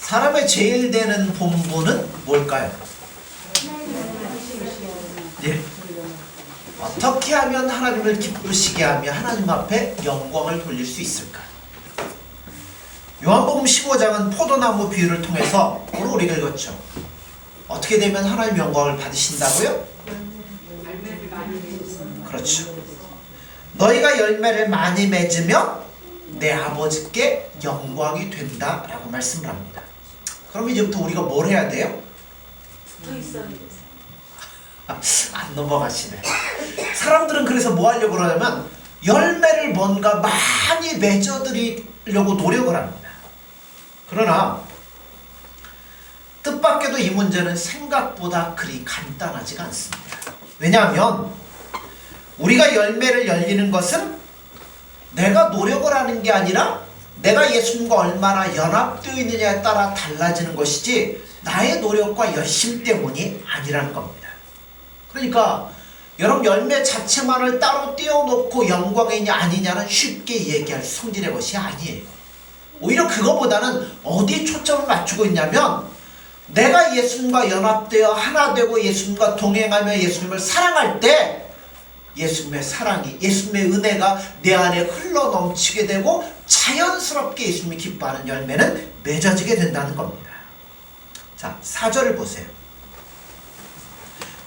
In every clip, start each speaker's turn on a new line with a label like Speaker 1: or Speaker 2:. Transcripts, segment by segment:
Speaker 1: 사람의 제일 되는 본분은 뭘까요? 예. 어떻게 하면 하나님을 기쁘시게 하며 하나님 앞에 영광을 돌릴 수 있을까? 요한복음 15장은 포도나무 비유를 통해서 오늘 우리가 읽었죠. 어떻게 되면 하나님 영광을 받으신다고요? 그렇죠. 너희가 열매를 많이 맺으면 내 아버지께 영광이 된다라고 말씀을 합니다. 그럼 이제부터 우리가 뭘 해야 돼요? 안 넘어가시네. 사람들은 그래서 뭐 하려고 그러냐면 열매를 뭔가 많이 맺어드리려고 노력을 합니다. 그러나 뜻밖에도 이 문제는 생각보다 그리 간단하지가 않습니다. 왜냐하면 우리가 열매를 열리는 것은 내가 노력을 하는 게 아니라 내가 예수님과 얼마나 연합되어 있느냐에 따라 달라지는 것이지 나의 노력과 열심 때문이 아니라는 겁니다. 그러니까 여러분 열매 자체만을 따로 떼어놓고 영광이냐 아니냐는 쉽게 얘기할 성질의 것이 아니에요. 오히려 그거보다는 어디에 초점을 맞추고 있냐면 내가 예수님과 연합되어 하나 되고 예수님과 동행하며 예수님을 사랑할 때 예수님의 사랑이, 예수님의 은혜가 내 안에 흘러넘치게 되고 자연스럽게 예수님이 기뻐하는 열매는 맺어지게 된다는 겁니다. 자, 4절을 보세요.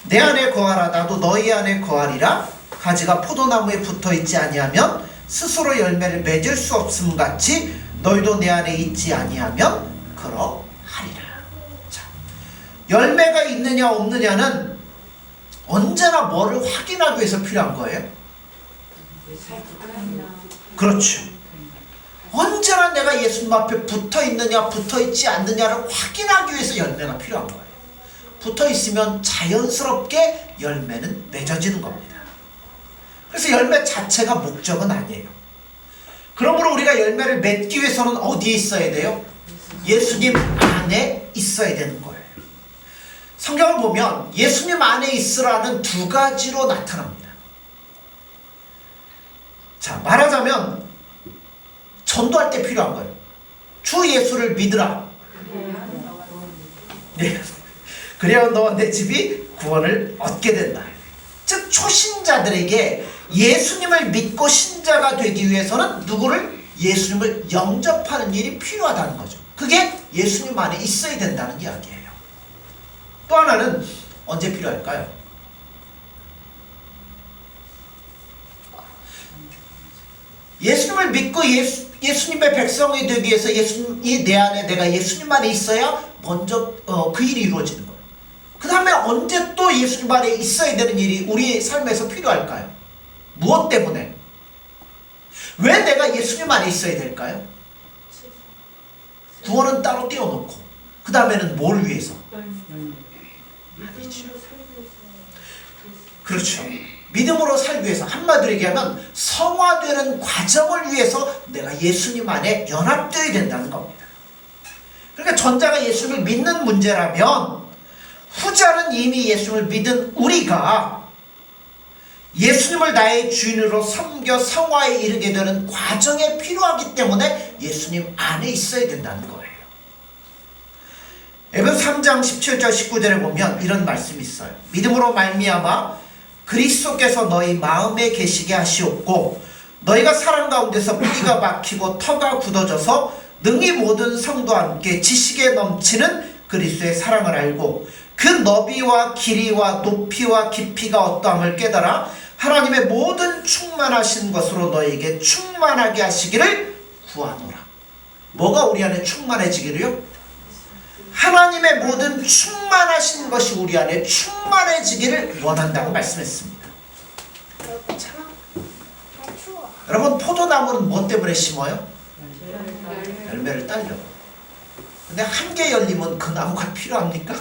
Speaker 1: 내 안에 거하라 나도 너희 안에 거하리라. 가지가 포도나무에 붙어있지 아니하면 스스로 열매를 맺을 수 없음 같이 너희도 내 안에 있지 아니하면 그러하리라. 자, 열매가 있느냐 없느냐는 언제나 뭐를 확인하기 위해서 필요한 거예요? 그렇죠. 언제나 내가 예수님 앞에 붙어있느냐 붙어있지 않느냐를 확인하기 위해서 열매가 필요한 거예요. 붙어있으면 자연스럽게 열매는 맺어지는 겁니다. 그래서 열매 자체가 목적은 아니에요. 그러므로 우리가 열매를 맺기 위해서는 어디에 있어야 돼요? 예수님 안에 있어야 되는 거예요. 성경을 보면 예수님 안에 있으라는 두 가지로 나타납니다. 자, 말하자면 전도할 때 필요한 거예요. 주 예수를 믿으라. 네. 그래야 너와 내 집이 구원을 얻게 된다. 즉 초신자들에게 예수님을 믿고 신자가 되기 위해서는 누구를? 예수님을 영접하는 일이 필요하다는 거죠. 그게 예수님 안에 있어야 된다는 이야기예요. 또 하나는 언제 필요할까요? 예수님을 믿고 예수님의 백성이 되기 위해서 예수님이 내 안에 내가 예수님 안에 있어야 먼저 그 일이 이루어지는 거예요. 그 다음에 언제 또 예수님 안에 있어야 되는 일이 우리 삶에서 필요할까요? 무엇 때문에? 왜 내가 예수님 안에 있어야 될까요? 구원은 따로 떼어놓고 그 다음에는 뭘 위해서? 아니죠. 그렇죠. 믿음으로 살기 위해서, 한마디로 얘기하면 성화되는 과정을 위해서 내가 예수님 안에 연합되어야 된다는 겁니다. 그러니까 전자가 예수님을 믿는 문제라면 후자는 이미 예수님을 믿은 우리가 예수님을 나의 주인으로 섬겨 성화에 이르게 되는 과정에 필요하기 때문에 예수님 안에 있어야 된다는 거예요. 에베소 3장 17절 19절에 보면 이런 말씀이 있어요. 믿음으로 말미암아 그리스도께서 너희 마음에 계시게 하시옵고 너희가 사랑 가운데서 뿌리가 박히고 터가 굳어져서 능히 모든 성도와 함께 지식에 넘치는 그리스도의 사랑을 알고 그 너비와 길이와 높이와 깊이가 어떠함을 깨달아 하나님의 모든 충만하신 것으로 너희에게 충만하게 하시기를 구하노라. 뭐가 우리 안에 충만해지기를요? 하나님의 모든 충만하신 것이 우리 안에 충만해지기를 원한다고 말씀했습니다. 자, 여러분 포도나무는 뭐 때문에 심어요? 열매를 따려고. 근데 한 개 열리면 그 나무가 필요합니까?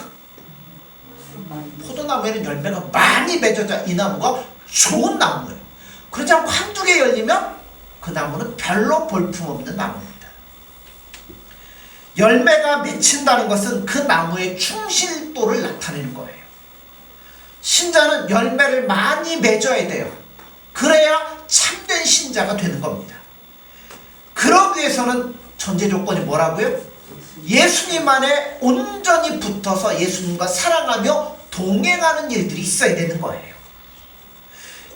Speaker 1: 포도나무에는 열매가 많이 맺어져 이 나무가 좋은 나무예요. 그렇지 않고 한두 개 열리면 그 나무는 별로 볼품없는 나무입니다. 열매가 맺힌다는 것은 그 나무의 충실도를 나타내는 거예요. 신자는 열매를 많이 맺어야 돼요. 그래야 참된 신자가 되는 겁니다. 그러기 위해서는 전제 조건이 뭐라고요? 예수님 안에 온전히 붙어서 예수님과 사랑하며 동행하는 일들이 있어야 되는 거예요.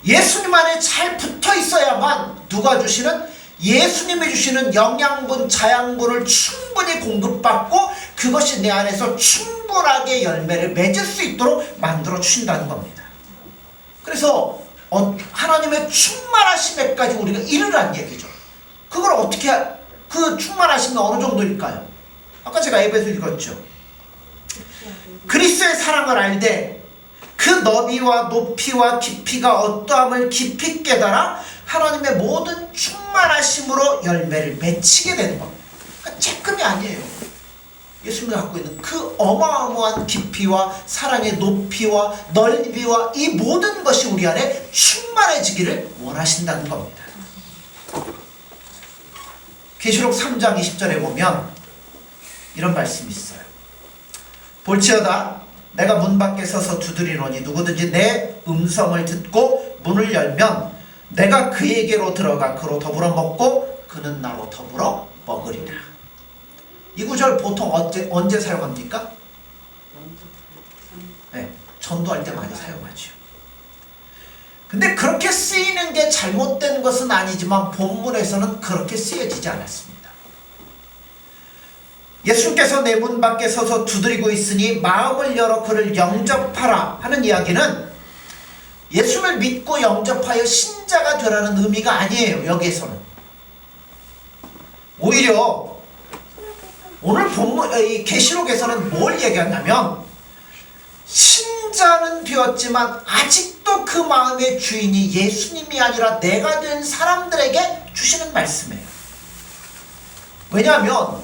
Speaker 1: 예수님 안에 잘 붙어 있어야만 누가 주시는, 예수님이 주시는 영양분, 자양분을 충분히 공급받고 그것이 내 안에서 충분하게 열매를 맺을 수 있도록 만들어 주신다는 겁니다. 그래서 하나님의 충만하심에까지 우리가 이르라는 얘기죠. 그걸 어떻게, 그 충만하심이 어느 정도일까요? 아까 제가 에베소 읽었죠. 그리스도의 사랑을 알되 그 너비와 높이와 깊이가 어떠함을 깊이 깨달아 하나님의 모든 충만하심으로 열매를 맺히게 되는 겁니다. 그러니까 조금이 아니에요. 예수님이 갖고 있는 그 어마어마한 깊이와 사랑의 높이와 넓이와 이 모든 것이 우리 안에 충만해지기를 원하신다는 겁니다. 계시록 3장 20절에 보면 이런 말씀이 있어요. 볼지어다 내가 문 밖에 서서 두드리노니 누구든지 내 음성을 듣고 문을 열면 내가 그에게로 들어가 그로 더불어 먹고 그는 나로 더불어 먹으리라. 이 구절 보통 언제 사용합니까? 네, 전도할 때 많이 사용하죠. 근데 그렇게 쓰이는 게 잘못된 것은 아니지만 본문에서는 그렇게 쓰여지지 않았습니다. 예수님께서 내 문 밖에 서서 두드리고 있으니 마음을 열어 그를 영접하라 하는 이야기는 예수를 믿고 영접하여 신자가 되라는 의미가 아니에요. 여기에서는 오히려 오늘 본문 이 계시록에서는 뭘 얘기하냐면 신자는 되었지만 아직도 그 마음의 주인이 예수님이 아니라 내가 된 사람들에게 주시는 말씀이에요. 왜냐하면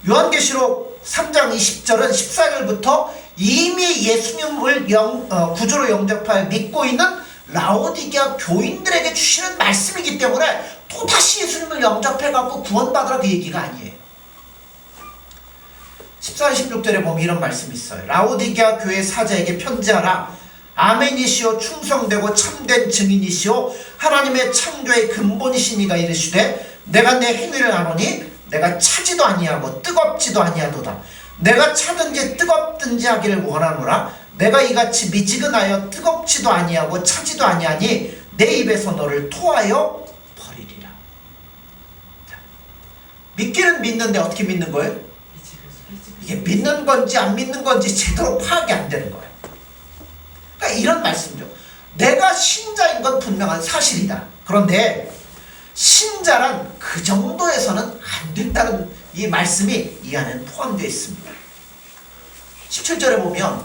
Speaker 1: 요한계시록 3장 20절은 14절부터 이미 예수님을 구주로 영접하여 믿고 있는 라오디게아 교인들에게 주시는 말씀이기 때문에 또다시 예수님을 영접해갖고 구원받으라 그 얘기가 아니에요. 14, 16절에 보면 이런 말씀이 있어요. 라오디게아 교회 사자에게 편지하라. 아멘이시오 충성되고 참된 증인이시오 하나님의 창조의 근본이시니가 이르시되 내가 내 행위를 아노니 내가 차지도 아니하고 뜨겁지도 아니하도다. 내가 차든지 뜨겁든지 하기를 원하노라. 내가 이같이 미지근하여 뜨겁지도 아니하고 차지도 아니하니 내 입에서 너를 토하여 버리리라. 자, 믿기는 믿는데 어떻게 믿는 거예요? 이게 믿는 건지 안 믿는 건지 제대로 파악이 안 되는 거예요. 그러니까 이런 말씀이죠. 내가 신자인 건 분명한 사실이다. 그런데 신자란 그 정도에서는 안 된다는 이 말씀이 이 안에 포함되어 있습니다. 17절에 보면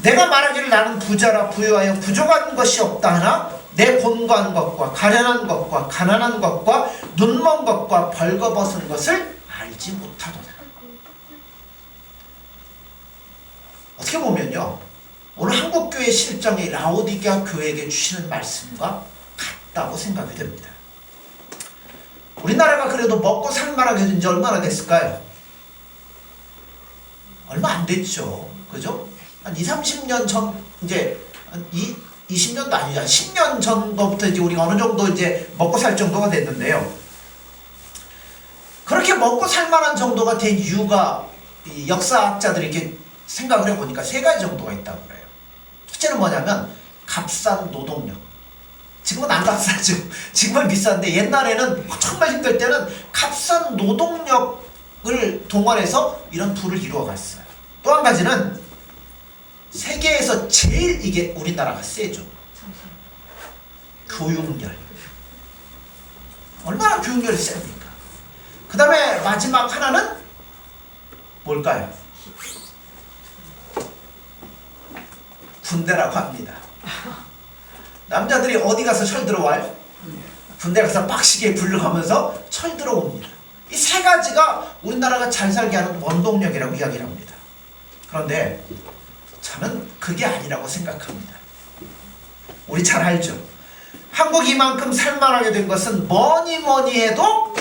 Speaker 1: 내가 말하기를 나는 부자라 부유하여 부족한 것이 없다 하나 내 곤고한 것과 가련한 것과 가난한 것과 눈먼 것과 벌거벗은 것을 알지 못하도다. 어떻게 보면요, 오늘 한국교회 실정이 라오디게아 교회에게 주시는 말씀과 같다고 생각이 됩니다. 우리나라가 그래도 먹고 살만하게 된 지 얼마나 됐을까요? 얼마 안 됐죠. 그죠? 한 20, 30년 전, 이제, 한 20년도 아니죠. 한 10년 전부터 이제 우리가 어느 정도 이제 먹고 살 정도가 됐는데요. 그렇게 먹고 살만한 정도가 된 이유가 이 역사학자들이 이렇게 생각을 해보니까 세 가지 정도가 있다고 그래요. 첫째는 뭐냐면 값싼 노동력. 지금은 안 값싸죠. 지금은 비싼데 옛날에는 정말 힘들 때는 값싼 노동력을 동원해서 이런 부를 이루어갔어요. 또 한 가지는 세계에서 제일 이게 우리나라가 세죠. 교육열. 얼마나 교육열이 셉니까? 그 다음에 마지막 하나는 뭘까요? 군대라고 합니다. 남자들이 어디 가서 철 들어와요? 군대 가서 빡시게 불러가면서 철 들어옵니다. 이 세 가지가 우리나라가 잘 살게 하는 원동력이라고 이야기를 합니다. 그런데 저는 그게 아니라고 생각합니다. 우리 잘 알죠? 한국이 이만큼 살만하게 된 것은 뭐니 해도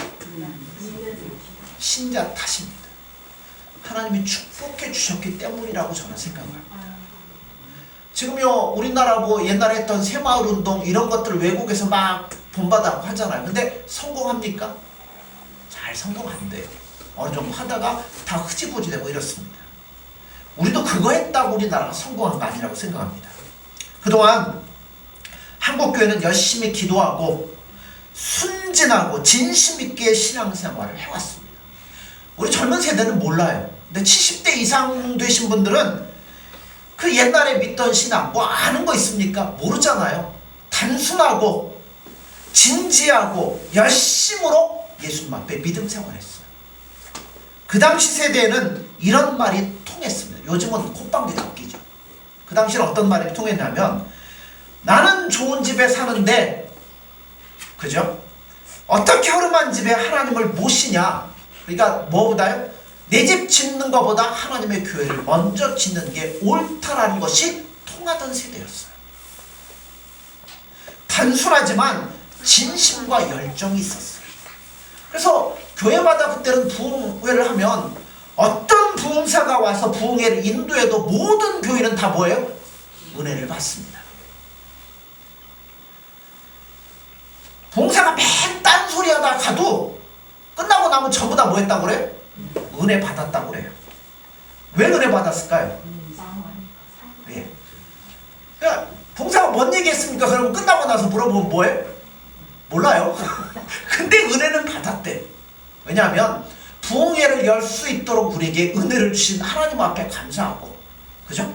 Speaker 1: 신자 탓입니다. 하나님이 축복해 주셨기 때문이라고 저는 생각합니다. 지금요 우리나라 뭐 옛날에 했던 새마을 운동 이런 것들을 외국에서 막 본받아고 하잖아요. 근데 성공합니까? 잘 성공 안 돼요. 어느 정도 하다가 다 흐지부지 되고 이렇습니다. 우리도 그거 했다고 우리나라가 성공한 거 아니라고 생각합니다. 그동안 한국교회는 열심히 기도하고 순진하고 진심있게 신앙생활을 해왔습니다. 우리 젊은 세대는 몰라요. 근데 70대 이상 되신 분들은 그 옛날에 믿던 신앙 뭐 아는 거 있습니까? 모르잖아요. 단순하고 진지하고 열심으로 예수님 앞에 믿음 생활했어요. 그 당시 세대에는 이런 말이 통했습니다. 요즘은 콧방귀가 웃기죠. 그 당시는 어떤 말이 통했냐면 나는 좋은 집에 사는데 그죠? 어떻게 허름한 집에 하나님을 모시냐? 그러니까 뭐보다요? 내 집 짓는 것보다 하나님의 교회를 먼저 짓는 게 옳다라는 것이 통하던 세대였어요. 단순하지만 진심과 열정이 있었어요. 그래서 교회마다 그때는 부흥회를 하면 어떤 부흥사가 와서 부흥회를 인도해도 모든 교회는 다 뭐예요? 은혜를 받습니다. 부흥사가 맨 딴소리 하다 가도 끝나고 나면 전부 다 뭐 했다고 그래요? 은혜 받았다고 그래요. 왜 은혜 받았을까요? 예. 그러니까 봉사가 뭔 얘기 했습니까? 그러면 끝나고 나서 물어보면 뭐예요? 몰라요. 근데 은혜는 받았대. 왜냐하면 부흥회를 열 수 있도록 우리에게 은혜를 주신 하나님 앞에 감사하고, 그죠?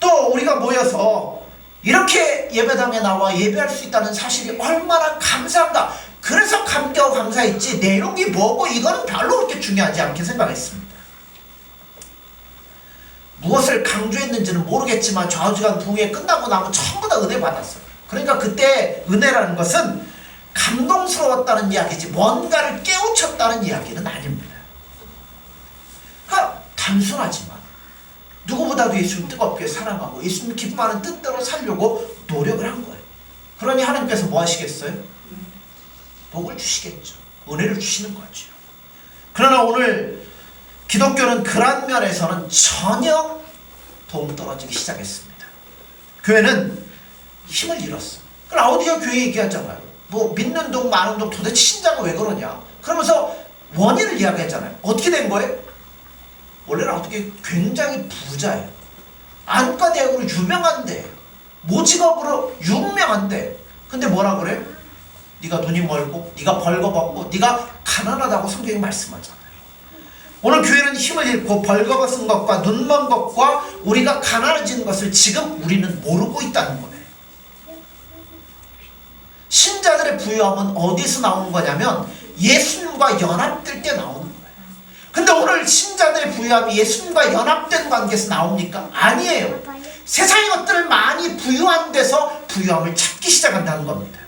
Speaker 1: 또 우리가 모여서 이렇게 예배당에 나와 예배할 수 있다는 사실이 얼마나 감사한가. 그래서 감격하고 감사했지 내용이 뭐고 이거는 별로 그렇게 중요하지 않게 생각했습니다. 무엇을 강조했는지는 모르겠지만 좌우지간 부흥회 끝나고 나면 전부 다 은혜 받았어요. 그러니까 그때 은혜라는 것은 감동스러웠다는 이야기지 뭔가를 깨우쳤다는 이야기는 아닙니다. 그러니까 단순하지만 누구보다도 예수님 뜨겁게 사랑하고 예수님 기뻐하는 뜻대로 살려고 노력을 한 거예요. 그러니 하나님께서 뭐 하시겠어요? 복을 주시겠죠. 은혜를 주시는 거죠. 그러나 오늘 기독교는 그런 면에서는 전혀 동떨어지기 시작했습니다. 교회는 힘을 잃었어. 그 라우디가 교회 얘기하잖아요. 뭐 믿는 동 마는 동 도대체 신자가 왜 그러냐. 그러면서 원인을 이야기했잖아요. 어떻게 된 거예요? 원래 라우디가 굉장히 부자예요. 안과 대학으로 유명한데 모직업으로 유명한데 근데 뭐라 그래요? 네가 눈이 멀고 네가 벌거벗고 네가 가난하다고 성경이 말씀하잖아요. 오늘 교회는 힘을 잃고 벌거벗은 것과 눈먼 것과 우리가 가난해진 것을 지금 우리는 모르고 있다는 거예요. 신자들의 부유함은 어디서 나오는 거냐면 예수님과 연합될 때 나오는 거예요. 근데 오늘 신자들의 부유함이 예수님과 연합된 관계에서 나옵니까? 아니에요. 세상의 것들을 많이 부유한 데서 부유함을 찾기 시작한다는 겁니다.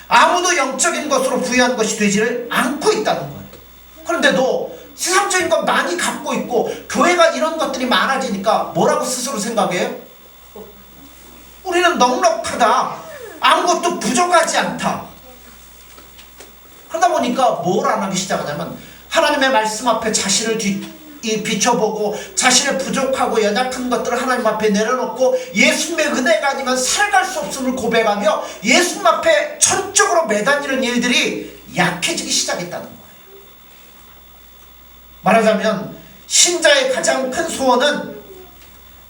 Speaker 1: 아무도 영적인 것으로 부유한 것이 되지를 않고 있다는 거예요. 그런데도 세상적인 것 많이 갖고 있고 교회가 이런 것들이 많아지니까 뭐라고 스스로 생각해요? 우리는 넉넉하다. 아무것도 부족하지 않다. 그러다 보니까 뭘 안 하기 시작하냐면 하나님의 말씀 앞에 자신을 비춰보고 자신의 부족하고 연약한 것들을 하나님 앞에 내려놓고 예수님의 은혜가 아니면 살아갈 수 없음을 고백하며 예수님 앞에 전적으로 매달리는 일들이 약해지기 시작했다는 거예요. 말하자면 신자의 가장 큰 소원은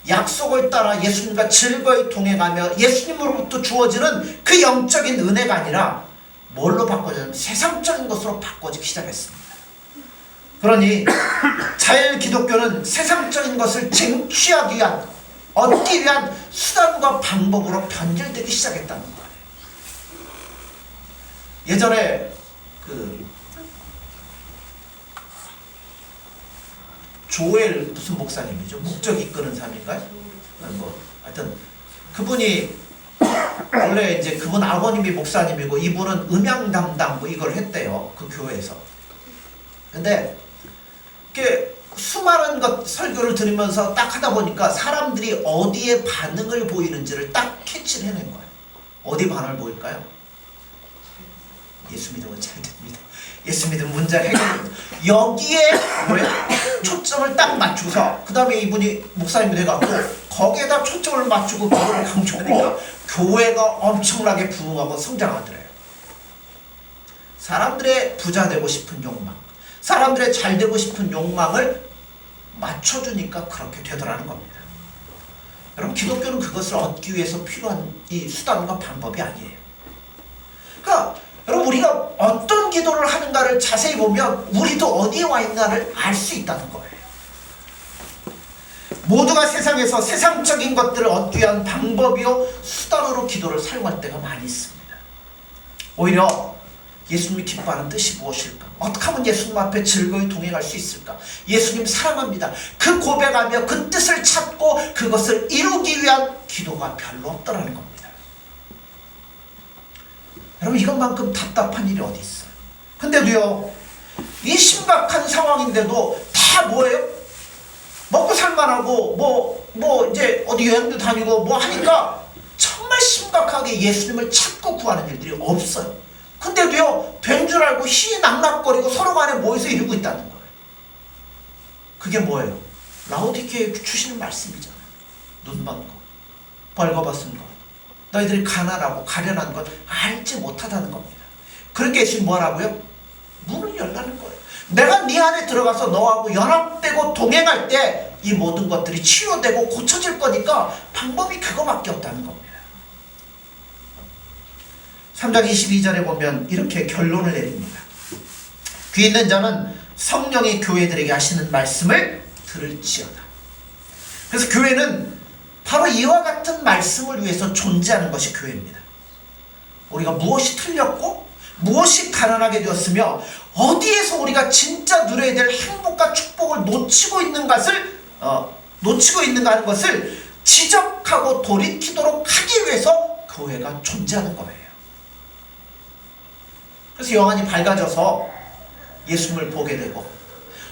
Speaker 1: 약속을 따라 예수님과 즐거이 동행하며 예수님으로부터 주어지는 그 영적인 은혜가 아니라 뭘로 바꿔지냐면 세상적인 것으로 바꿔지기 시작했습니다. 그러니 자연 기독교는 세상적인 것을 쟁취하기 위한 얻기 위한 수단과 방법으로 변질되기 시작했다는 거예요. 예전에 조엘 무슨 목사님이죠? 목적 이끄는 삶인가요? 뭐 하여튼 그분이 원래 이제 그분 아버님이 목사님이고 이분은 음향 담당 뭐 이걸 했대요. 그 교회에서. 근데 이렇게 수많은 설교를 들으면서 딱 하다 보니까 사람들이 어디에 반응을 보이는지를 딱 캐치를 해낸 거예요. 어디 반응을 보일까요? 예수 믿으면 잘 됩니다. 예수 믿으면 문제 해결됩니다. 여기에 초점을 딱 맞춰서 그 다음에 이분이 목사님이 돼갖고 거기에다 초점을 맞추고 그거를 강조하니까 교회가 엄청나게 부흥하고 성장하더래요. 사람들의 부자 되고 싶은 욕망, 사람들의 잘 되고 싶은 욕망을 맞춰주니까 그렇게 되더라는 겁니다. 여러분, 기독교는 그것을 얻기 위해서 필요한 이 수단과 방법이 아니에요. 그러니까 여러분, 우리가 어떤 기도를 하는가를 자세히 보면 우리도 어디에 와 있나를 알 수 있다는 거예요. 모두가 세상에서 세상적인 것들을 얻기 위한 방법이요 수단으로 기도를 사용할 때가 많이 있습니다. 오히려 예수님이 기뻐하는 뜻이 무엇일까? 어떻게 하면 예수님 앞에 즐거이 동행할 수 있을까? 예수님 사랑합니다. 그 고백하며 그 뜻을 찾고 그것을 이루기 위한 기도가 별로 없더라는 겁니다. 여러분, 이것만큼 답답한 일이 어디 있어요? 근데도요, 이 심각한 상황인데도 다 뭐예요? 먹고 살만하고 이제 어디 여행도 다니고 뭐 하니까 정말 심각하게 예수님을 찾고 구하는 일들이 없어요. 근데도요, 된 줄 알고 희낙낙거리고 서로 간에 모여서 이러고 있다는 거예요. 그게 뭐예요? 라오디게에 주시는 말씀이잖아요. 눈 먼 거, 벌거벗은 거, 너희들이 가난하고 가련한 것 알지 못하다는 겁니다. 그렇게 예수님 뭐라고요? 문을 열라는 거예요. 내가 네 안에 들어가서 너하고 연합되고 동행할 때 이 모든 것들이 치유되고 고쳐질 거니까 방법이 그거밖에 없다는 겁니다. 3장 22절에 보면 이렇게 결론을 내립니다. 귀 있는 자는 성령이 교회들에게 하시는 말씀을 들을지어다. 그래서 교회는 바로 이와 같은 말씀을 위해서 존재하는 것이 교회입니다. 우리가 무엇이 틀렸고 무엇이 가난하게 되었으며 어디에서 우리가 진짜 누려야 될 행복과 축복을 놓치고 있는가 하는 것을 지적하고 돌이키도록 하기 위해서 교회가 존재하는 거예요. 그래서 영안이 밝아져서 예수님을 보게 되고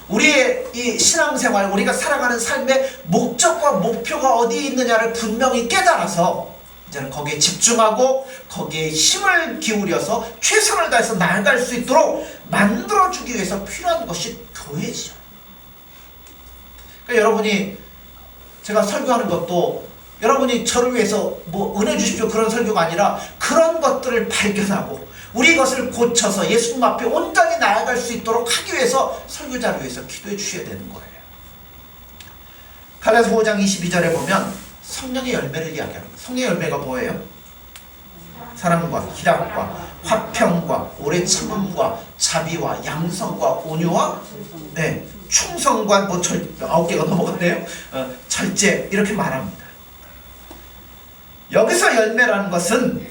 Speaker 1: 우리의 이 신앙생활, 우리가 살아가는 삶의 목적과 목표가 어디에 있느냐를 분명히 깨달아서 이제는 거기에 집중하고 거기에 힘을 기울여서 최선을 다해서 나아갈 수 있도록 만들어주기 위해서 필요한 것이 교회죠. 그러니까 여러분이, 제가 설교하는 것도 여러분이 저를 위해서 뭐 은혜 주십시오 그런 설교가 아니라 그런 것들을 발견하고 우리 것을 고쳐서 예수님 앞에 온전히 나아갈 수 있도록 하기 위해서 설교자를 위해서 기도해 주셔야 되는 거예요. 갈라디아서 5장 22절에 보면 성령의 열매를 이야기합니다. 성령의 열매가 뭐예요? 사랑과 희락과 화평과 오래 참음과 자비와 양성과 온유와 충성과 9개가 넘어갔네요. 절제, 이렇게 말합니다. 여기서 열매라는 것은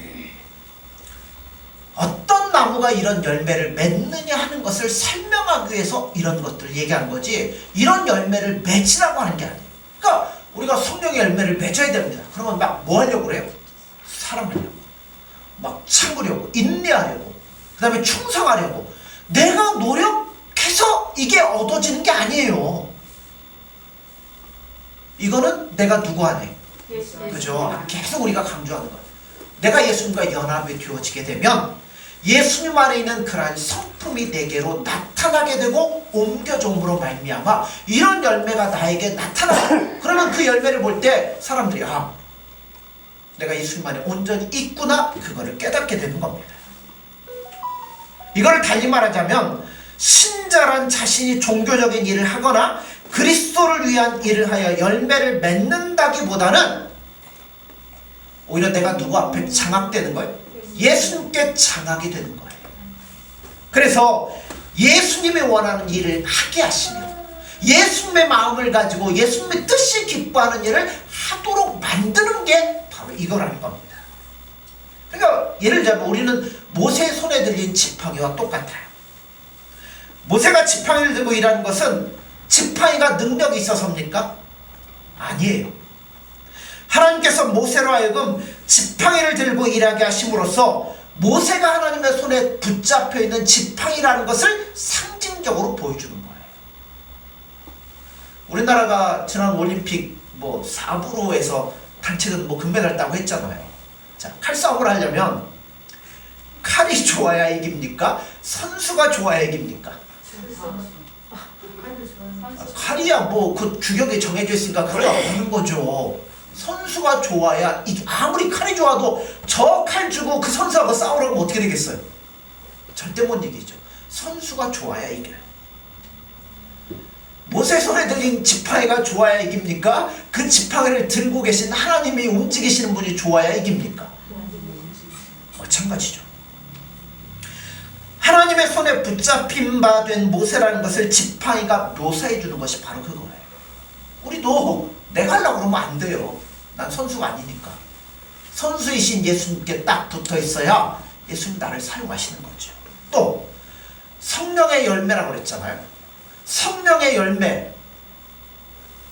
Speaker 1: 어떤 나무가 이런 열매를 맺느냐 하는 것을 설명하기 위해서 이런 것들을 얘기하는 거지, 이런 열매를 맺으라고 하는 게 아니에요. 그러니까 우리가 성령의 열매를 맺어야 됩니다. 그러면 막 뭐 하려고 그래요? 사랑하려고, 막 참으려고, 인내하려고, 그 다음에 충성하려고. 내가 노력해서 이게 얻어지는 게 아니에요. 이거는 내가 누구 안에? 그죠? 계속 우리가 강조하는 거예요. 내가 예수님과 연합이 되어지게 되면 예수님 안에 있는 그러한 성품이 내게로 나타나게 되고 옮겨줌으로 말미암아 이런 열매가 나에게 나타나요. 그러면 그 열매를 볼 때 사람들이 내가 예수님 안에 온전히 있구나, 그거를 깨닫게 되는 겁니다. 이걸 달리 말하자면 신자란 자신이 종교적인 일을 하거나 그리스도를 위한 일을 하여 열매를 맺는다기보다는 오히려 내가 누구 앞에 장악되는 거예요? 예수님께 장악이 되는 거예요. 그래서 예수님이 원하는 일을 하게 하시며 예수님의 마음을 가지고 예수님의 뜻이 기뻐하는 일을 하도록 만드는 게 바로 이거라는 겁니다. 그러니까 예를 들자면 우리는 모세의 손에 들린 지팡이와 똑같아요. 모세가 지팡이를 들고 일하는 것은 지팡이가 능력이 있어서입니까? 아니에요. 하나님께서 모세로 하여금 지팡이를 들고 일하게 하심으로써 모세가 하나님의 손에 붙잡혀 있는 지팡이라는 것을 상징적으로 보여주는 거예요. 우리나라가 지난 올림픽 4부로에서 단체전 금메달 따고 했잖아요. 자, 칼싸움을 하려면 칼이 좋아야 이깁니까? 선수가 좋아야 이깁니까? 칼이야 그 규격이 정해져 있으니까 그게 없는 거죠. 선수가 좋아야 아무리 칼이 좋아도 저 칼 주고 그 선수하고 싸우라고 어떻게 되겠어요? 절대 못 이기죠. 선수가 좋아야 이겨요. 손에 들린 지팡이가 좋아야 이깁니까? 그 지팡이를 들고 계신 하나님이 움직이시는 분이 좋아야 이깁니까? 마찬가지죠. 하나님의 손에 붙잡힌 바 된 모세라는 것을 지팡이가 묘사해 주는 것이 바로 그거예요. 우리도 내가 하려고 그러면 안 돼요. 난 선수가 아니니까. 선수이신 예수님께 딱 붙어 있어야 예수님 나를 사용하시는 거죠. 또 성령의 열매라고 그랬잖아요. 성령의 열매,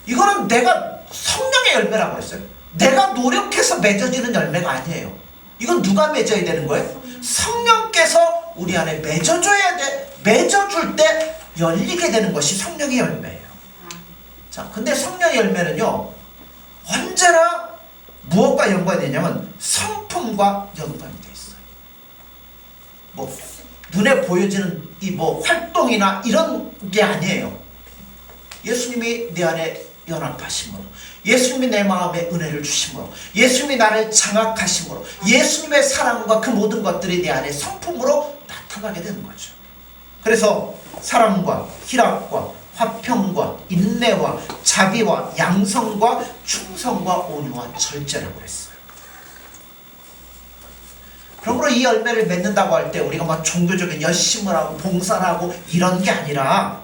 Speaker 1: 이거는 내가 성령의 열매라고 했어요. 내가 노력해서 맺어지는 열매가 아니에요. 이건 누가 맺어야 되는 거예요? 성령께서 우리 안에 맺어줘야 돼. 맺어줄 때 열리게 되는 것이 성령의 열매예요. 자, 근데 성령의 열매는요, 언제나 무엇과 연관이 되냐면 성품과 연관이 돼 있어요. 뭐 눈에 보여지는 이 뭐 활동이나 이런 게 아니에요. 예수님이 내 안에 연합하심으로, 예수님이 내 마음에 은혜를 주심으로, 예수님이 나를 장악하심으로, 예수님의 사랑과 그 모든 것들이 내 안에 성품으로 나타나게 되는 거죠. 그래서 사랑과 희락과 화평과 인내와 자비와 양성과 충성과 온유와 절제라고 했어요. 그러므로 이 열매를 맺는다고 할 때 우리가 막 종교적인 열심을 하고 봉사를 하고 이런 게 아니라,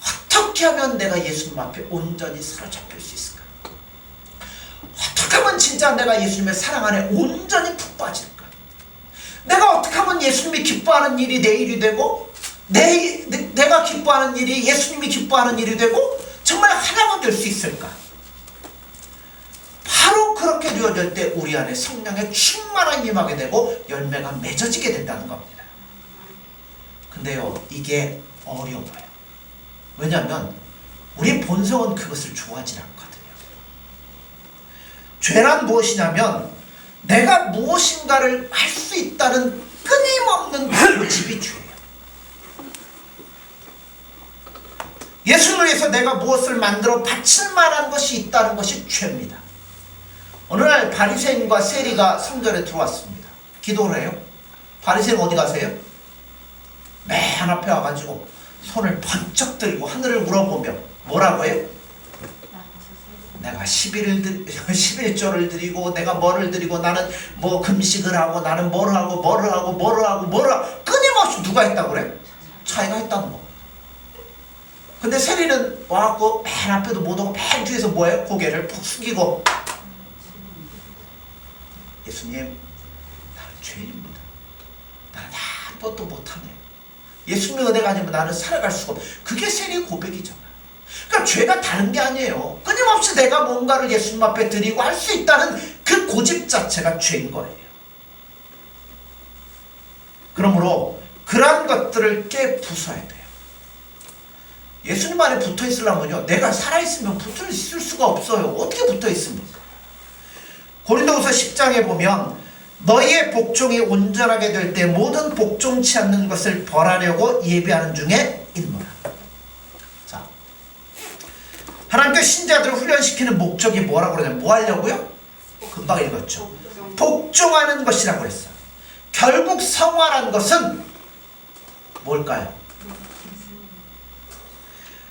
Speaker 1: 어떻게 하면 내가 예수님 앞에 온전히 사로잡힐 수 있을까? 어떻게 하면 진짜 내가 예수님의 사랑 안에 온전히 푹 빠질까? 내가 어떻게 하면 예수님이 기뻐하는 일이 내 일이 되고, 내가 기뻐하는 일이 예수님이 기뻐하는 일이 되고, 정말 하나가 될 수 있을까? 바로 그렇게 되어질 때 우리 안에 성령의 충만함이 임하게 되고 열매가 맺어지게 된다는 겁니다. 근데요, 이게 어려워요. 왜냐하면 우리 본성은 그것을 좋아하지 않거든요. 죄란 무엇이냐면 내가 무엇인가를 할 수 있다는 끊임없는 고집이 죄예요. 예수를 위해서 내가 무엇을 만들어 바칠 만한 것이 있다는 것이 죄입니다. 어느 날 바리새인과 세리가 성전에 들어왔습니다. 기도를 해요. 바리새인 어디 가세요? 맨 앞에 와가지고 손을 번쩍 들고 하늘을 물어보며 뭐라고 해요? 내가 11조를 드리고 내가 뭐를 드리고 나는 뭐 금식을 하고 나는 뭐를 하고 끊임없이 누가 했다고 그래? 자기가 했다는 거. 근데 세리는 와갖고 맨 앞에도 못 오고 맨 뒤에서 뭐해요? 고개를 푹 숙이고, 예수님, 나는 죄인입니다. 나는 아무것도 못하네. 예수님의 은혜가 아니면 나는 살아갈 수가 없어. 그게 세리의 고백이잖아. 그러니까 죄가 다른 게 아니에요. 끊임없이 내가 뭔가를 예수님 앞에 드리고 할 수 있다는 그 고집 자체가 죄인 거예요. 그러므로 그러한 것들을 깨부숴야 돼요. 예수님 안에 붙어 있으려면요, 내가 살아있으면 붙어 있을 수가 없어요. 어떻게 붙어 있습니까? 고린도후서 10장에 보면 너희의 복종이 온전하게 될 때 모든 복종치 않는 것을 벌하려고 예비하는 중에 있노라. 자, 하나님께 신자들을 훈련시키는 목적이 뭐라고 그러냐면 뭐 하려고요? 금방 읽었죠. 복종하는 것이라고 그랬어요. 결국 성화라는 것은 뭘까요?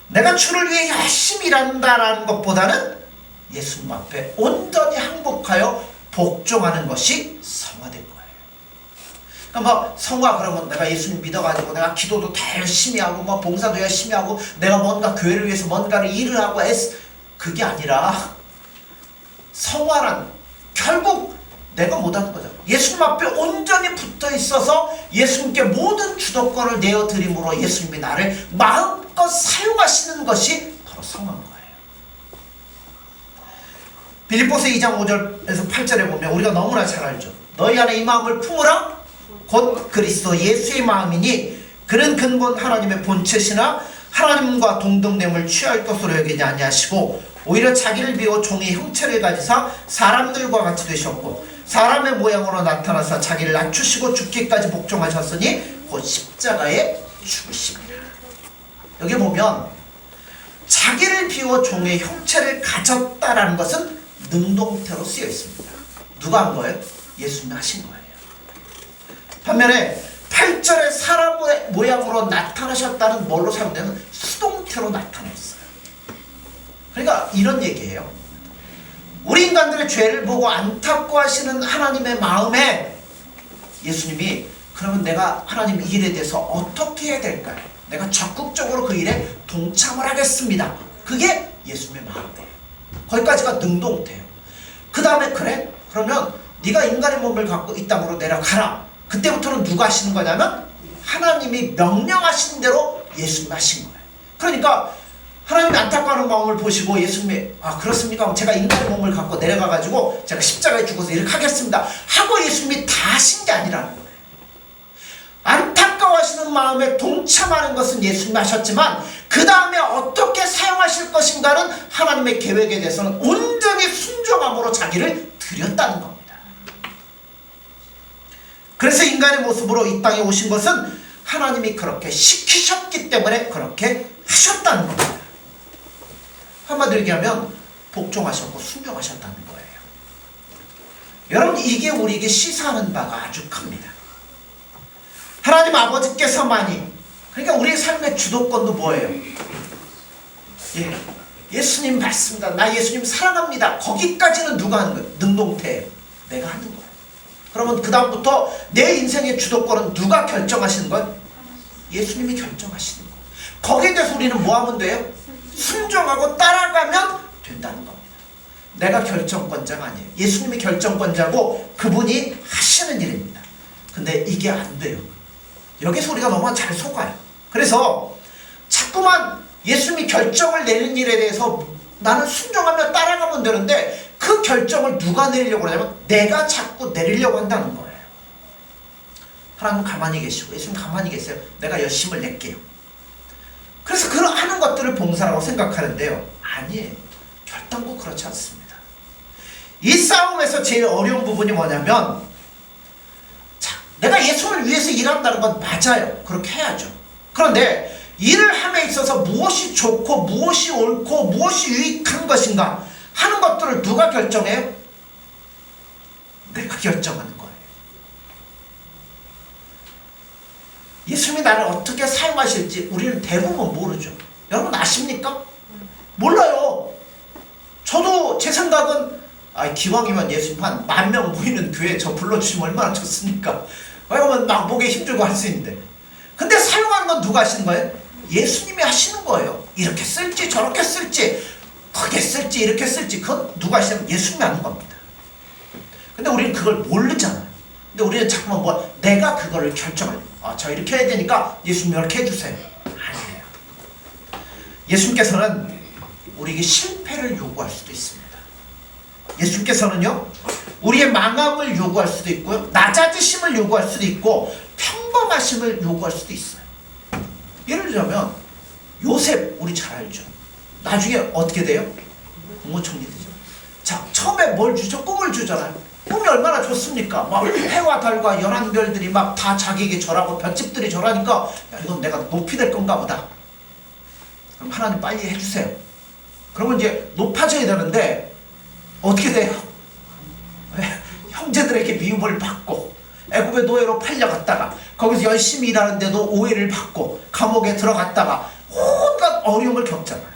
Speaker 1: 내가 주를 위해 열심히 일한다라는 것보다는 예수님 앞에 온전히 항복하여 복종하는 것이 성화된 거예요. 그러니까 뭐 성화 그러면 내가 예수님 믿어가지고 내가 기도도 다 열심히 하고 뭐 봉사도 열심히 하고 내가 뭔가 교회를 위해서 뭔가를 일을 하고 그게 아니라, 성화란 결국 내가 못하는 거죠. 예수님 앞에 온전히 붙어 있어서 예수님께 모든 주도권을 내어드림으로 예수님이 나를 마음껏 사용하시는 것이 바로 성화인 거예요. 빌립보서 2장 5절에서 8절에 보면 우리가 너무나 잘 알죠. 너희 안에 이 마음을 품으라 곧 그리스도 예수의 마음이니 그는 근본 하나님의 본체시나 하나님과 동등됨을 취할 것으로 여기지 아니하시고 오히려 자기를 비워 종의 형체를 가지사 사람들과 같이 되셨고 사람의 모양으로 나타나사 자기를 낮추시고 죽기까지 복종하셨으니 곧 십자가에 죽으심이라. 여기 보면 자기를 비워 종의 형체를 가졌다라는 것은 능동태로 쓰여 있습니다. 누가 한 거예요? 예수님이 하신 거예요. 반면에 8절에 사람의 모양으로 나타나셨다는 뭘로 사용되면 수동태 형태로 나타났어요. 그러니까 이런 얘기예요. 우리 인간들의 죄를 보고 안타까워하시는 하나님의 마음에 예수님이 그러면 내가 하나님 이 일에 대해서 어떻게 해야 될까요? 내가 적극적으로 그 일에 동참을 하겠습니다. 그게 예수님의 마음이에요. 거기까지가 능동태예요. 그 다음에 그래? 그러면 네가 인간의 몸을 갖고 이 땅으로 내려가라. 그때부터는 누가 하시는 거냐면 하나님이 명령하신 대로 예수님이 하신 거예요. 그러니까 하나님의 안타까운 마음을 보시고 예수님이 그렇습니까? 제가 인간의 몸을 갖고 내려가가지고 제가 십자가에 죽어서 이렇게 하겠습니다 하고 예수님이 다 하신 게 아니라는 거예요. 안타까워하시는 마음에 동참하는 것은 예수님이 하셨지만 그 다음에 어떻게 사용하실 것인가는 하나님의 계획에 대해서는 온전히 순종함으로 자기를 드렸다는 겁니다. 그래서 인간의 모습으로 이 땅에 오신 것은 하나님이 그렇게 시키셨기 때문에 그렇게 하셨다는 겁니다. 한마디로 얘기하면 복종하셨고 순종하셨다는 거예요. 여러분, 이게 우리에게 시사하는 바가 아주 큽니다. 하나님 아버지께서만이, 그러니까 우리의 삶의 주도권도 뭐예요? 예수님 맞습니다. 나 예수님 사랑합니다. 거기까지는 누가 하는 거예요? 능동태예요. 내가 하는 거예요. 그러면 그 다음부터 내 인생의 주도권은 누가 결정하시는 거예요? 예수님이 결정하시는 거예요. 거기에 대해서 우리는 뭐 하면 돼요? 순종하고 따라가면 된다는 겁니다. 내가 결정권자가 아니에요. 예수님이 결정권자고 그분이 하시는 일입니다. 근데 이게 안 돼요. 여기서 우리가 너무 잘 속아요. 그래서 자꾸만 예수님이 결정을 내리는 일에 대해서 나는 순종하며 따라가면 되는데 그 결정을 누가 내리려고 하냐면 내가 자꾸 내리려고 한다는 거예요. 하나님 가만히 계시고 예수님 가만히 계세요. 내가 열심을 낼게요. 그래서 그런 하는 것들을 봉사라고 생각하는데요. 아니에요. 결단코 그렇지 않습니다. 이 싸움에서 제일 어려운 부분이 뭐냐면 내가 예수를 위해서 일한다는 건 맞아요. 그렇게 해야죠. 그런데 일을 함에 있어서 무엇이 좋고 무엇이 옳고 무엇이 유익한 것인가 하는 것들을 누가 결정해요? 내가 결정하는 거예요. 예수님이 나를 어떻게 사용하실지 우리는 대부분 모르죠. 여러분 아십니까? 몰라요. 저도 제 생각은 기왕이면 예수님 한 10,000명 모이는 교회 저 불러주시면 얼마나 좋습니까? 왜냐면 막 목에 힘주고 할 수 있는데. 근데 사용하는 건 누가 하시는 거예요? 예수님이 하시는 거예요. 이렇게 쓸지 저렇게 쓸지 크게 쓸지 이렇게 쓸지 그건 누가 하시냐면 예수님이 하는 겁니다. 근데 우리는 그걸 모르잖아요. 근데 우리는 자꾸만 내가 그거를 결정해요. 저 이렇게 해야 되니까 예수님 이렇게 해주세요. 아니에요. 예수님께서는 우리에게 실패를 요구할 수도 있습니다. 예수님께서는요 우리의 망함을 요구할 수도 있고요 낮아지심을 요구할 수도 있고 평범하심을 요구할 수도 있어요. 예를 들자면 요셉 우리 잘 알죠. 나중에 어떻게 돼요? 국무총리 되죠. 자, 처음에 뭘 주죠? 꿈을 주잖아요. 꿈이 얼마나 좋습니까? 막 해와 달과 열한 별들이 막 다 자기에게 절하고 별집들이 절하니까 이건 내가 높이 될 건가 보다. 그럼 하나님 빨리 해주세요. 그러면 이제 높아져야 되는데 어떻게 돼요? 형제들에게 미움을 받고 애굽의 노예로 팔려갔다가 거기서 열심히 일하는데도 오해를 받고 감옥에 들어갔다가 온갖 어려움을 겪잖아요.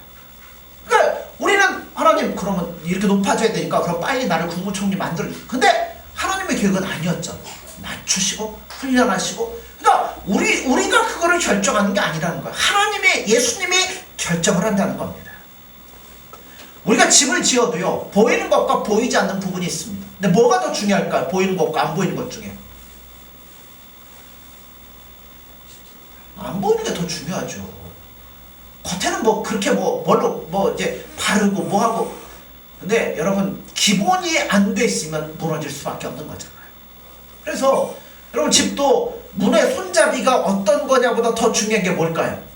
Speaker 1: 그러니까 우리는 하나님 그러면 이렇게 높아져야 되니까 그럼 빨리 나를 국무총리 만들어주세요. 근데 하나님의 계획은 아니었죠. 낮추시고 훈련하시고 그러니까 우리가 그거를 결정하는 게 아니라는 거예요. 하나님의 예수님이 결정을 한다는 겁니다. 우리가 집을 지어도요 보이는 것과 보이지 않는 부분이 있습니다. 근데 뭐가 더 중요할까요? 보이는 것과 안 보이는 것 중에 안 보이는 게 더 중요하죠. 겉에는 뭐 그렇게 뭘로 이제 바르고 뭐하고 근데 여러분 기본이 안 돼 있으면 무너질 수밖에 없는 거잖아요. 그래서 여러분 집도 문의 손잡이가 어떤 거냐보다 더 중요한 게 뭘까요?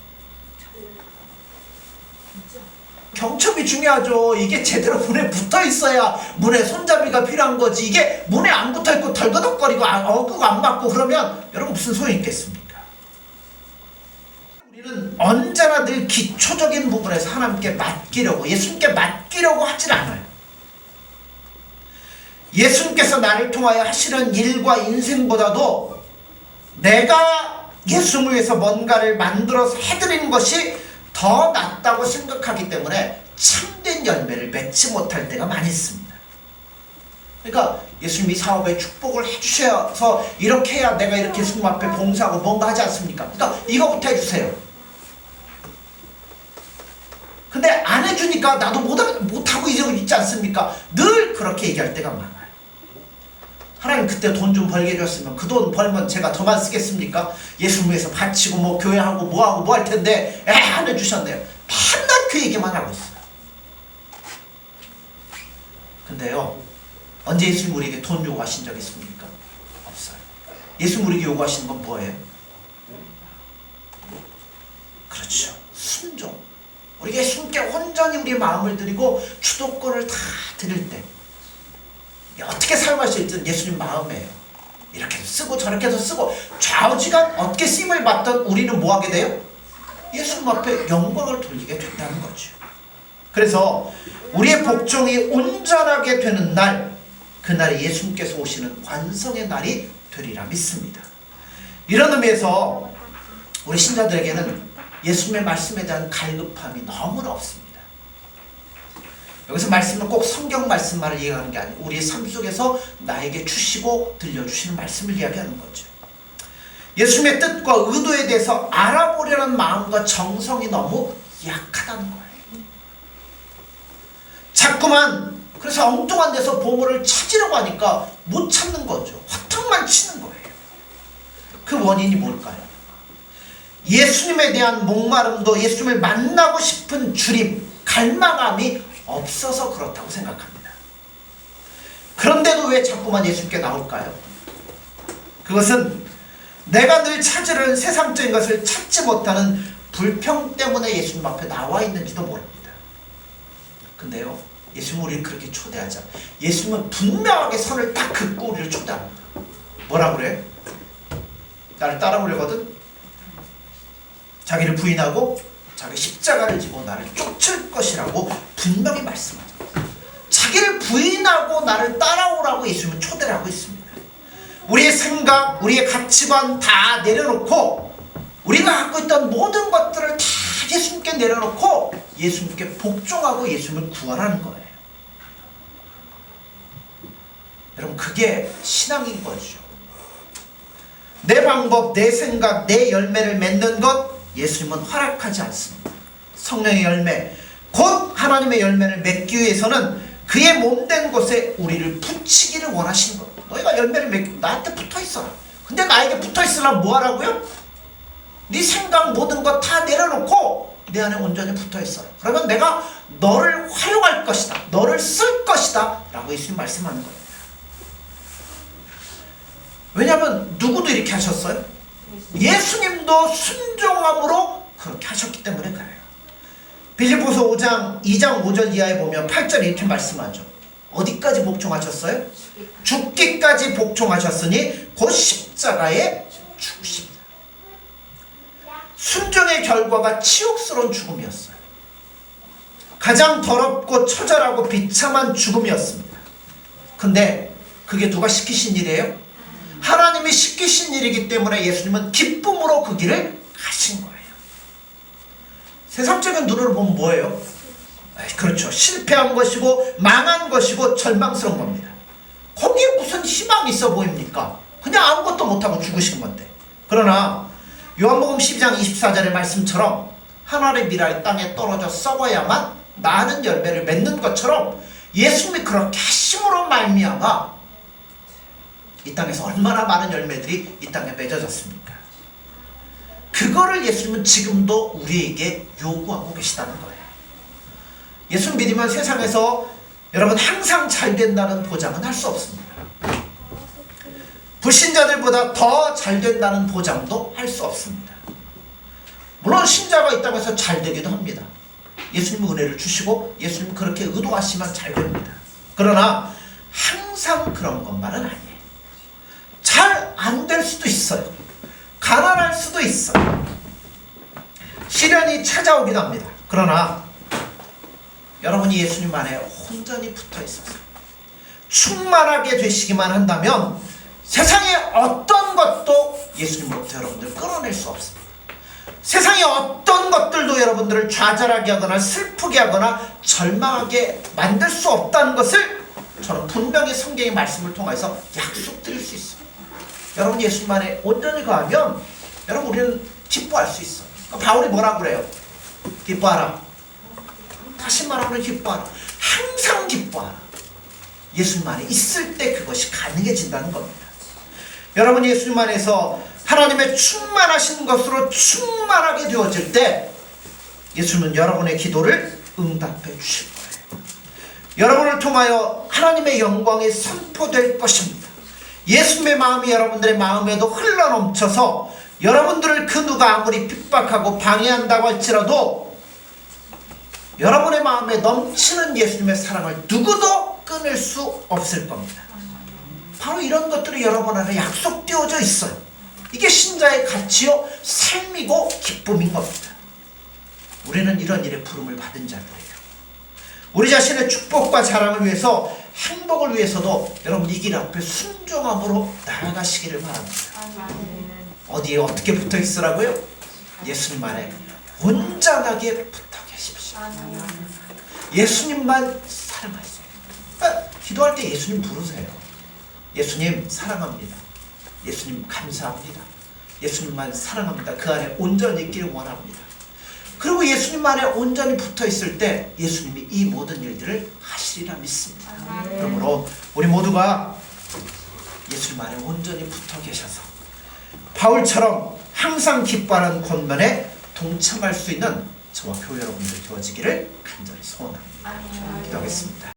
Speaker 1: 경첩이 중요하죠. 이게 제대로 문에 붙어 있어야 문에 손잡이가 필요한 거지. 이게 문에 안 붙어 있고 덜거덕거리고 어그고 안 맞고 그러면 여러분 무슨 소용이 있겠습니까? 우리는 언제나 늘 기초적인 부분에서 하나님께 맡기려고 예수님께 맡기려고 하질 않아요. 예수님께서 나를 통하여 하시는 일과 인생보다도 내가 예수님을 위해서 뭔가를 만들어서 해드리는 것이 더 낫다고 생각하기 때문에 참된 열매를 맺지 못할 때가 많이 있습니다. 그러니까 예수님이 사업에 축복을 해주셔서 이렇게 해야 내가 이렇게 예수님 앞에 봉사하고 뭔가 하지 않습니까? 그러니까 이거부터 해주세요. 근데 안 해주니까 나도 못하고 있지 않습니까? 늘 그렇게 얘기할 때가 많아요. 하나님 그때 돈 좀 벌게 해줬으면 그 돈 벌면 제가 더만 쓰겠습니까? 예수님 위해서 바치고 뭐 교회하고 뭐하고 뭐 할 텐데 안 해주셨네요. 맨날 그 얘기만 하고 있어요. 근데요, 언제 예수님 우리에게 돈 요구하신 적 있습니까? 없어요. 예수님 우리에게 요구하시는 건 뭐예요? 그렇죠, 순종. 우리가 예수님께 온전히 우리의 마음을 드리고 주도권을 다 드릴 때 어떻게 살아가실지는 예수님 마음이에요. 이렇게도 쓰고 저렇게도 쓰고 좌우지간 어떻게 쓰임을 받던 우리는 뭐하게 돼요? 예수님 앞에 영광을 돌리게 된다는 거죠. 그래서 우리의 복종이 온전하게 되는 날, 그날이 예수님께서 오시는 완성의 날이 되리라 믿습니다. 이런 의미에서 우리 신자들에게는 예수님의 말씀에 대한 갈급함이 너무나 없습니다. 여기서 말씀은 꼭 성경 말씀만을 이해하는 게 아니고 우리의 삶 속에서 나에게 주시고 들려주시는 말씀을 이야기하는 거죠. 예수님의 뜻과 의도에 대해서 알아보려는 마음과 정성이 너무 약하다는 거예요. 자꾸만 그래서 엉뚱한 데서 보물을 찾으려고 하니까 못 찾는 거죠. 화통만 치는 거예요. 그 원인이 뭘까요? 예수님에 대한 목마름도 예수님을 만나고 싶은 주림, 갈망함이 없어서 그렇다고 생각합니다. 그런데도 왜 자꾸만 예수님께 나올까요? 그것은 내가 늘 찾으려는 세상적인 것을 찾지 못하는 불평 때문에 예수님 앞에 나와 있는지도 모릅니다. 근데요, 예수님은 우리를 그렇게 초대하자. 예수님은 분명하게 선을 딱 긋고 우리를 초대합니다. 뭐라 그래? 나를 따라오려거든? 자기를 부인하고 자기 십자가를 지고 나를 쫓을 것이라고 분명히 말씀하죠. 자기를 부인하고 나를 따라오라고 예수님은 초대를 하고 있습니다. 우리의 생각, 우리의 가치관 다 내려놓고 우리가 갖고 있던 모든 것들을 다 예수님께 내려놓고 예수님께 복종하고 예수님을 구하라는 거예요. 여러분, 그게 신앙인 거죠. 내 방법, 내 생각, 내 열매를 맺는 것 예수님은 허락하지 않습니다. 성령의 열매, 곧 하나님의 열매를 맺기 위해서는 그의 몸된 곳에 우리를 붙이기를 원하시는 거예요. 너희가 열매를 맺고 나한테 붙어있어라. 근데 나에게 붙어있으려면 뭐 하라고요? 네 생각 모든 것 다 내려놓고 내 안에 온전히 붙어있어라. 그러면 내가 너를 활용할 것이다. 너를 쓸 것이다. 라고 예수님 말씀하는 거예요. 왜냐하면 누구도 이렇게 하셨어요? 예수님도 순종함으로 그렇게 하셨기 때문에 그래요. 빌립보서 5장 2장 5절 이하에 보면 8절에 이렇게 말씀하죠. 어디까지 복종하셨어요? 죽기까지 복종하셨으니 곧 십자가에 죽으십니다. 순종의 결과가 치욕스러운 죽음이었어요. 가장 더럽고 처절하고 비참한 죽음이었습니다. 근데 그게 누가 시키신 일이에요? 하나님이 시키신 일이기 때문에 예수님은 기쁨으로 그 길을 가신 거예요. 세상적인 눈으로 보면 뭐예요? 그렇죠. 실패한 것이고 망한 것이고 절망스러운 겁니다. 거기에 무슨 희망이 있어 보입니까? 그냥 아무것도 못하고 죽으신 건데. 그러나 요한복음 12장 24절의 말씀처럼 하나님의 미랄 땅에 떨어져 썩어야만 많은 열매를 맺는 것처럼 예수님이 그렇게 하심으로 말미암아 이 땅에서 얼마나 많은 열매들이 이 땅에 맺어졌습니까? 그거를 예수님은 지금도 우리에게 요구하고 계시다는 거예요. 예수 믿으면 세상에서 여러분 항상 잘 된다는 보장은 할 수 없습니다. 불신자들보다 더 잘 된다는 보장도 할 수 없습니다. 물론 신자가 이 땅에서 잘 되기도 합니다. 예수님 은혜를 주시고 예수님 그렇게 의도하시면 잘 됩니다. 그러나 항상 그런 것만은 아니에요. 잘 안 될 수도 있어요. 가난할 수도 있어요. 시련이 찾아오기도 합니다. 그러나 여러분이 예수님 안에 온전히 붙어 있어서 충만하게 되시기만 한다면 세상의 어떤 것도 예수님으로부터 여러분들 끌어낼 수 없습니다. 세상의 어떤 것들도 여러분들을 좌절하게 하거나 슬프게 하거나 절망하게 만들 수 없다는 것을 저는 분명히 성경의 말씀을 통해서 약속드릴 수 있어요. 여러분 예수님만에 온전히 거하면 여러분 우리는 기뻐할 수 있어. 바울이 뭐라고 그래요? 기뻐하라. 다시 말하면 기뻐하라. 항상 기뻐하라. 예수님 안에 있을 때 그것이 가능해진다는 겁니다. 여러분 예수님 안에서 하나님의 충만하신 것으로 충만하게 되어질 때 예수님은 여러분의 기도를 응답해 주실 거예요. 여러분을 통하여 하나님의 영광이 선포될 것입니다. 예수님의 마음이 여러분들의 마음에도 흘러넘쳐서 여러분들을 그 누가 아무리 핍박하고 방해한다고 할지라도 여러분의 마음에 넘치는 예수님의 사랑을 누구도 끊을 수 없을 겁니다. 바로 이런 것들이 여러분 안에 약속되어져 있어요. 이게 신자의 가치요 삶이고 기쁨인 겁니다. 우리는 이런 일에 부름을 받은 자들이에요. 우리 자신의 축복과 자랑을 위해서 행복을 위해서도 여러분 이 길 앞에 순종함으로 나아가시기를 바랍니다. 어디에 어떻게 붙어 있으라고요? 예수님 안에 온전하게 붙어 계십시오. 예수님만 사랑하세요. 기도할 때 예수님 부르세요. 예수님 사랑합니다. 예수님 감사합니다. 예수님만 사랑합니다. 그 안에 온전히 있기를 원합니다. 그리고 예수님 안에 온전히 붙어 있을 때 예수님이 이 모든 일들을 하시리라 믿습니다. 그러므로 우리 모두가 예수님 안에 온전히 붙어 계셔서 바울처럼 항상 기뻐하는 권면에 동참할 수 있는 저와 교회 여러분들 되어지기를 간절히 소원합니다. 기도하겠습니다.